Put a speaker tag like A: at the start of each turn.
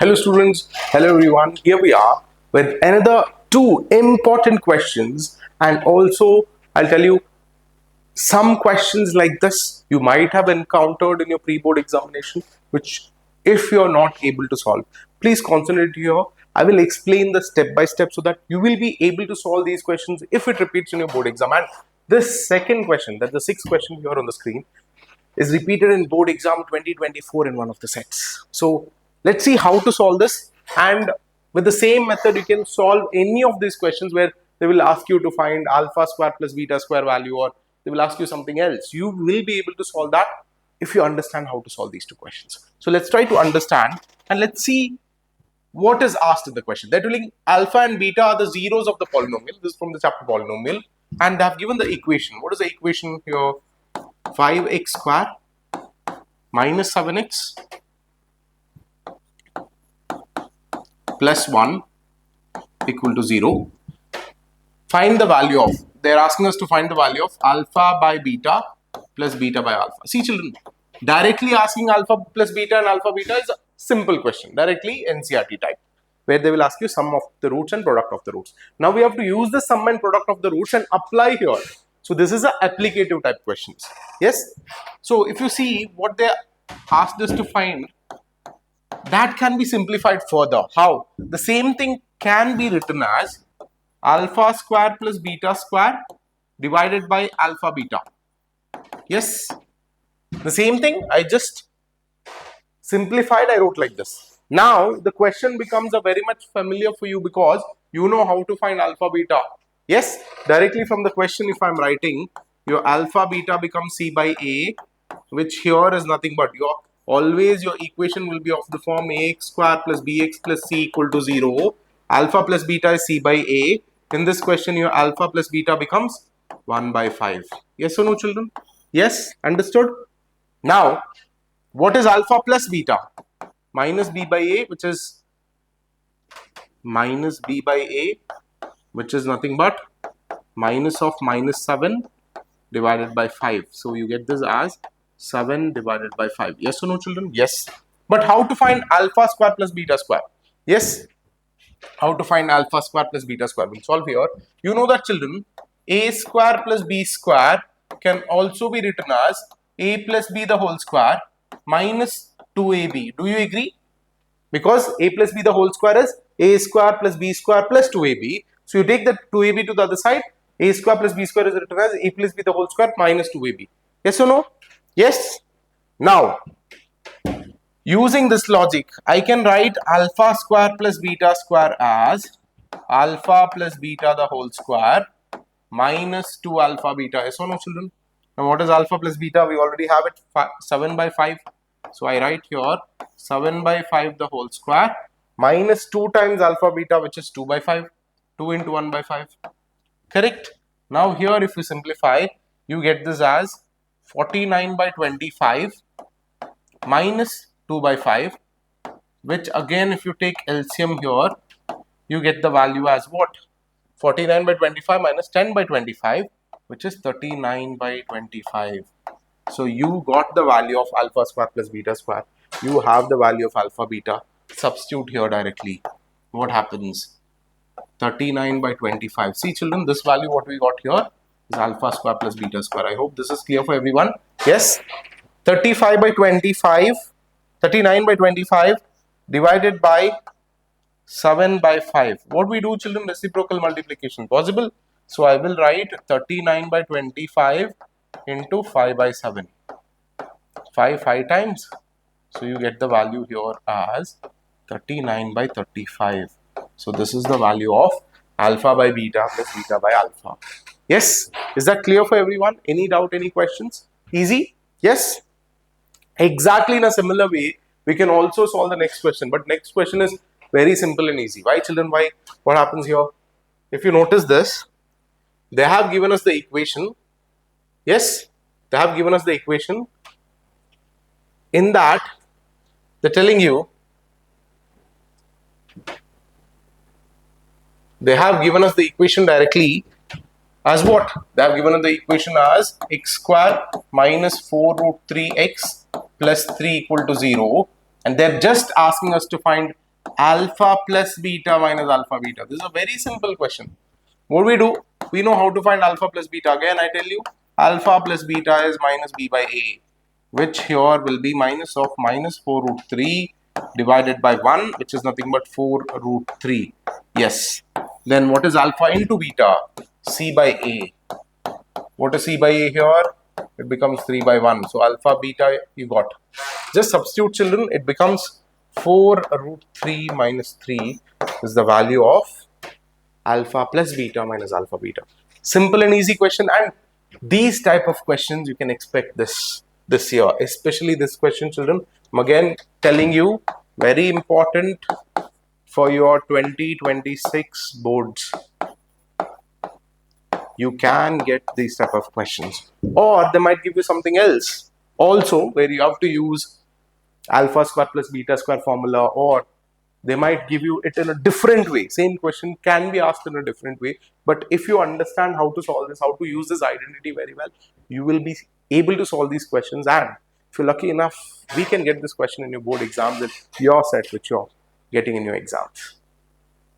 A: Hello students, hello everyone. Here we are with another two important questions, and also I'll tell you some questions like this you might have encountered in your pre-board examination, which if you're not able to solve, please concentrate here. I will explain the step by step so that you will be able to solve these questions if it repeats in your board exam. And this second question, that's the sixth question here on the screen, is repeated in board exam 2024 in one of the sets. So let's see how to solve this, and with the same method you can solve any of these questions where they will ask you to find alpha square plus beta square value, or they will ask you something else. You will be able to solve that if you understand how to solve these two questions. So let's try to understand and let's see what is asked in the question. They're telling alpha and beta are the zeros of the polynomial. This is from the chapter polynomial, and they have given the equation. What is the equation here? 5x square minus 7x plus 1 equal to 0. Find the value of, they're asking us to find the value of alpha by beta plus beta by alpha. See children, directly asking alpha plus beta and alpha beta is a simple question, directly NCERT type, where they will ask you sum of the roots and product of the roots. Now we have to use the sum and product of the roots and apply here. So this is a applicative type questions. Yes. So if you see what they asked us to find, that can be simplified further. How? The same thing can be written as alpha square plus beta square divided by alpha beta. Yes. The same thing I just simplified, I wrote like this. Now the question becomes a very much familiar for you because you know how to find alpha beta. Yes, directly from the question, if I'm writing, your alpha beta becomes C by A, which here is nothing but always your equation will be of the form ax square plus bx plus c equal to 0. Alpha plus beta is C by A. In this question, your alpha plus beta becomes 1 by 5. Yes or no, children? Yes, understood? Now, what is alpha plus beta? Minus b by a, which is minus b by a, which is nothing but minus of minus 7 divided by 5. So you get this as 7 divided by 5. Yes or no, children? Yes. But how to find alpha square plus beta square? Yes. How to find alpha square plus beta square? We'll solve here. You know that, children, a square plus b square can also be written as a plus b the whole square minus 2ab. Do you agree? Because a plus b the whole square is a square plus b square plus 2ab. So you take the 2ab to the other side. A square plus b square is written as a plus b the whole square minus 2ab. Yes or no? Yes. Now, using this logic, I can write alpha square plus beta square as alpha plus beta the whole square minus 2 alpha beta. Yes or no, children? Now, what is alpha plus beta? We already have it, 7 by 5. So I write here 7 by 5 the whole square minus 2 times alpha beta, which is 2 by 5. 2 into 1 by 5. Correct? Now here if you simplify, you get this as 49 by 25 minus 2 by 5, which again if you take LCM here, you get the value as what? 49 by 25 minus 10 by 25, which is 39 by 25. So you got the value of alpha square plus beta square. You have the value of alpha beta. Substitute here directly. What happens? 39 by 25. See children, this value what we got here is alpha square plus beta square. I hope this is clear for everyone. Yes. 35 by 25, 39 by 25 divided by 7 by 5. What we do, children? Reciprocal multiplication. Possible? So I will write 39 by 25 into 5 by 7. 5 times. So you get the value here as 39 by 35. So this is the value of alpha by beta plus beta by alpha. Yes? Is that clear for everyone? Any doubt, any questions? Easy? Yes? Exactly in a similar way, we can also solve the next question. But next question is very simple and easy. Why, children? Why? What happens here? If you notice this, they have given us the equation. Yes? They have given us the equation. In that, they're telling you, they have given us the equation directly as what? They have given us the equation as x square minus 4 root 3x plus 3 equal to 0. And they're just asking us to find alpha plus beta minus alpha beta. This is a very simple question. What we do, we know how to find alpha plus beta. Again, I tell you, alpha plus beta is minus b by a, which here will be minus of minus 4 root 3 divided by 1, which is nothing but 4 root 3. Yes. Then what is alpha into beta? C by a. What is c by a here? It becomes 3 by 1. So alpha beta you got. Just substitute, children. It becomes 4 root 3 minus 3 is the value of alpha plus beta minus alpha beta. Simple and easy question, and these type of questions you can expect this year, especially this question, children. I'm again telling you, very important for your 2026 boards. You can get these type of questions, or they might give you something else also where you have to use alpha square plus beta square formula, or they might give you it in a different way. Same question can be asked in a different way, but if you understand how to solve this, how to use this identity very well, you will be able to solve these questions. And if you're lucky enough, we can get this question in your board exams if you're set which you're getting in your exams.